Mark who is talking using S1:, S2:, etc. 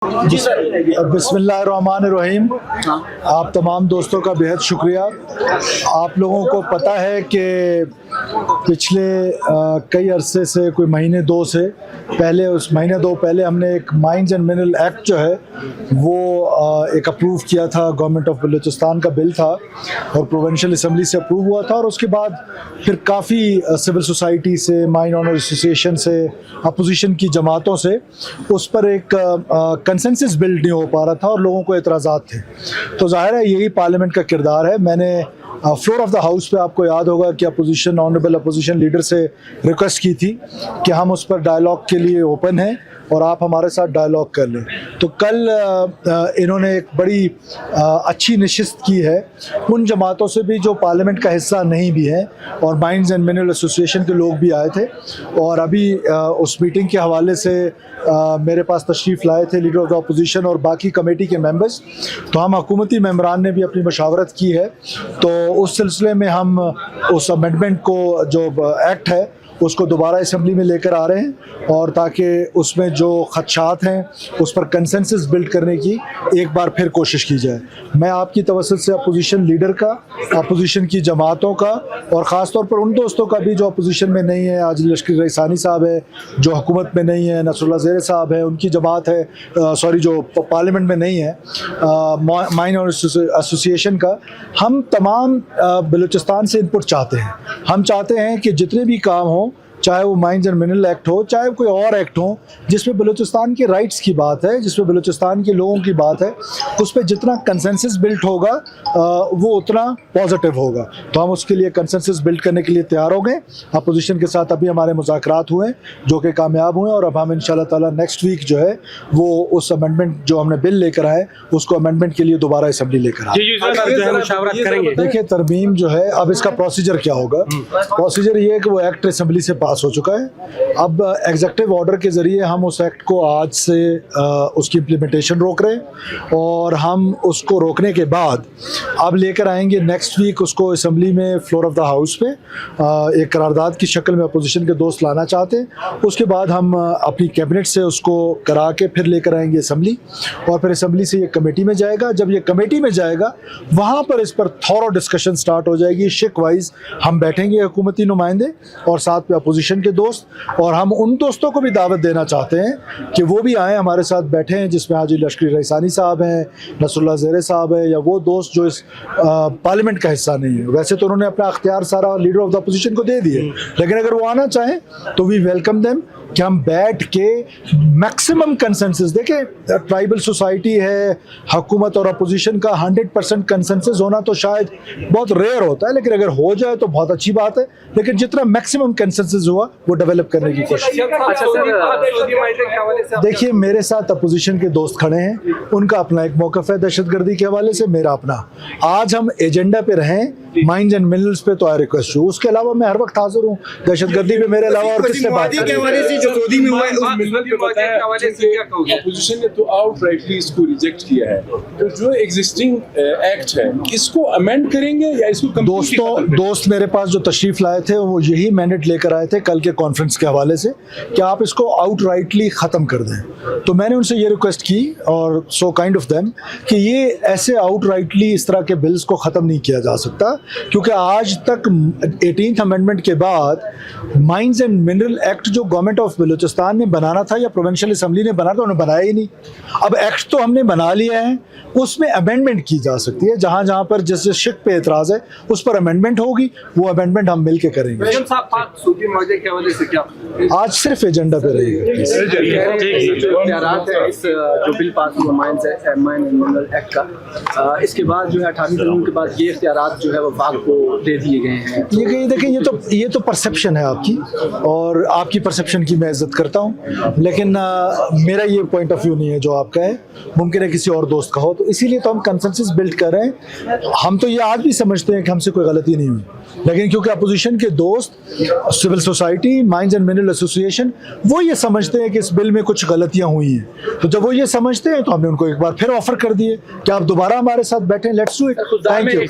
S1: बिस्मिल्लाहिर्रहमानिर्रहीम। आप तमाम दोस्तों का बेहद शुक्रिया। आप लोगों को पता है कि पिछले कई अरसे से कोई महीने दो पहले हमने एक माइंस एंड मिनरल एक्ट जो है वो एक अप्रूव किया था। गवर्नमेंट ऑफ बलूचिस्तान का बिल था और प्रोविंशियल असम्बली से अप्रूव हुआ था और उसके बाद फिर काफ़ी सिविल सोसाइटी से, माइन ऑनर एसोसिएशन से, अपोजिशन की जमातों से उस पर एक कंसेंसस बिल्ड नहीं हो पा रहा था और लोगों को एतराज़ात थे। तो ज़ाहिर है यही पार्लियामेंट का किरदार है। मैंने फ्लोर ऑफ द हाउस पे, आपको याद होगा कि ऑनरेबल अपोजिशन लीडर से रिक्वेस्ट की थी कि हम उस पर डायलॉग के लिए ओपन हैं और आप हमारे साथ डायलॉग कर लें। तो कल इन्होंने एक बड़ी अच्छी नशिस्त की है उन जमातों से भी जो पार्लियामेंट का हिस्सा नहीं भी हैं, और माइंस एंड मिनरल एसोसिएशन के लोग भी आए थे। और अभी उस मीटिंग के हवाले से मेरे पास तशरीफ़ लाए थे लीडर ऑफ द अपोजिशन और बाकी कमेटी के मेंबर्स। तो हम हुकूमती मेंबरान ने भी अपनी मशावरत की है। तो उस सिलसिले में हम उस अमेंडमेंट को, जो एक्ट है, उसको दोबारा असम्बली में लेकर आ रहे हैं और ताकि उसमें जो खदशात हैं उस पर कंसेंसस बिल्ड करने की एक बार फिर कोशिश की जाए। मैं आपकी तवज्जो से अपोजिशन लीडर का, अपोजिशन की जमातों का और ख़ास तौर पर उन दोस्तों का भी जो अपोजिशन में नहीं है, आज लश्कर रईसानी साहब है जो हुकूमत में नहीं है, नसरुल्लाह ज़ेरे साहब है, उनकी जमात है, जो पार्लियामेंट में नहीं है, माइन और एसोसिएशन का, हम तमाम बलूचिस्तान से इनपुट चाहते हैं। हम चाहते हैं कि जितने भी काम हों, चाहे वो माइंस एंड मिनरल एक्ट हो, चाहे कोई और एक्ट हो जिसमें बलूचिस्तान के राइट्स की बात है, जिसमें बलूचिस्तान के लोगों की बात है, उस पर जितना कंसेंसस बिल्ड होगा वो उतना पॉजिटिव होगा। तो हम उसके लिए कंसेंसस बिल्ड करने के लिए तैयार हो गए। अपोजिशन के साथ अभी हमारे मुज़ाकरात हुए जो कि कामयाब हुए और अब हम इंशाल्लाह ताला नेक्स्ट वीक जो है वो उस अमेंडमेंट जो हमने बिल लेकर आए उसको अमेंडमेंट के लिए दोबारा असम्बली लेकर आए। देखिए, तरमीम जो है, अब इसका प्रोसीजर क्या होगा? प्रोसीजर ये है कि वो एक्ट असम्बली से पास हो चुका है। अब एग्जीक्यूटिव ऑर्डर के ज़रिए हम उस एक्ट को आज से उसकी इम्प्लीमेंटेशन रोक रहे हैं और हम उसको रोकने के बाद अब लेकर आएंगे नेक्स्ट वीक उसको असम्बली में फ्लोर ऑफ द हाउस पे एक करारदाद की शक्ल में अपोजिशन के दोस्त लाना चाहते हैं। उसके बाद हम अपनी कैबिनेट से उसको करा के फिर लेकर आएंगे असम्बली और फिर असम्बली से ये कमेटी में जाएगा। जब ये कमेटी में जाएगा वहाँ पर इस पर थॉरो डिस्कशन स्टार्ट हो जाएगी। शिक वाइज हम बैठेंगे हुकूमती नुमाइंदे और साथ में अपोजिशन के दोस्त, और हम उन दोस्तों को भी दावत देना चाहते हैं कि वो भी आएँ, हमारे साथ बैठे हैं, जिसमें हाजी लश्कर रईसानी साहब हैं, नसरुल्लाह ज़ेरे साहब है, या वो दोस्त जो इस पार्लियामेंट का हिस्सा नहीं है। वैसे तो उन्होंने अपना अख्तियार सारा लीडर ऑफ द अपोजिशन को दे दिए, लेकिन अगर वो आना चाहें तो वी वेलकम देम कि हम बैठ के मैक्सिमम कंसेंसस देखें। ट्राइबल सोसाइटी है, हुकूमत और अपोजिशन का 100% कंसेंसस होना तो शायद बहुत रेयर होता है, लेकिन अगर हो जाए तो बहुत अच्छी बात है। लेकिन जितना मैक्सिमम कंसेंसस हुआ वो डेवलप करने की कोशिश। देखिए, मेरे साथ अपोजिशन के दोस्त खड़े हैं, उनका अपना एक मौक़िफ़ है दहशतगर्दी के हवाले से, मेरा अपना। आज हम एजेंडा पे रहें माइंस एंड मिनरल्स पे, तो आई रिक्वेस्ट यू। उसके अलावा मैं हर वक्त हाजिर हूँ दहशतगर्दी पे, मेरे अलावा और किससे बात करें?
S2: जो सऊदी में हुआ है उस मिनरल पे बताया अपोजिशन ने तो आउटराइटली इसको रिजेक्ट किया है। तो जो एग्जिस्टिंग एक्ट है इसको अमेंड करेंगे या इसको
S1: दोस्त मेरे पास जो तशरीफ लाए थे वो यही मैंडेट लेकर आए थे कल के कॉन्फ्रेंस के हवाले से कि आप इसको आउटराइटली ख़त्म कर दें। तो मैंने उनसे ये रिक्वेस्ट की और सो काइंड ऑफ देम कि ये ऐसे आउटराइटली इस तरह के बिल्स को ख़त्म नहीं किया जा सकता, क्योंकि आज तक 18th अमेंडमेंट के बाद माइंस एंड मिनरल एक्ट जो गवर्नमेंट ऑफ बलूचिस्तान ने बनाना था या प्रोविंशियल असम्बली ने बनाना था, उन्होंने बनाया ही नहीं। अब एक्ट तो हमने बना लिया है, उसमें अमेंडमेंट की जा सकती है। जहाँ जहाँ पर जिस शिक पे एतराज़ है उस पर अमेंडमेंट होगी, वो अमेंडमेंट हम मिल के करेंगे। आज सिर्फ एजेंडा पे रहेगा।
S3: जो बिल पास हुआ माइंस एंड मिनरल एक्ट का, इसके बाद जो है 18 कानून के बाद ये इख्तियारात जो है वो वाक़ को दे दिए गए हैं।
S1: ये देखिए, ये तो परसेप्शन है आपकी, और आपकी परसेप्शन की मैं इज्जत करता हूँ, लेकिन मेरा ये पॉइंट ऑफ व्यू नहीं है जो आपका है। मुमकिन है किसी और दोस्त का हो, तो इसीलिए तो हम कंसेंसस बिल्ड कर रहे हैं। हम तो ये आज भी समझते हैं कि हमसे कोई गलती नहीं हुई, लेकिन क्योंकि अपोजिशन के दोस्त, civil society, mines and mineral association, वो ये समझते हैं कि इस बिल में कुछ गलतियाँ हुई हैं। तो जब वो ये समझते हैं तो हमने उनको एक बार फिर ऑफर कर दिए कि आप दोबारा हमारे साथ बैठें, let's do it. Thank you.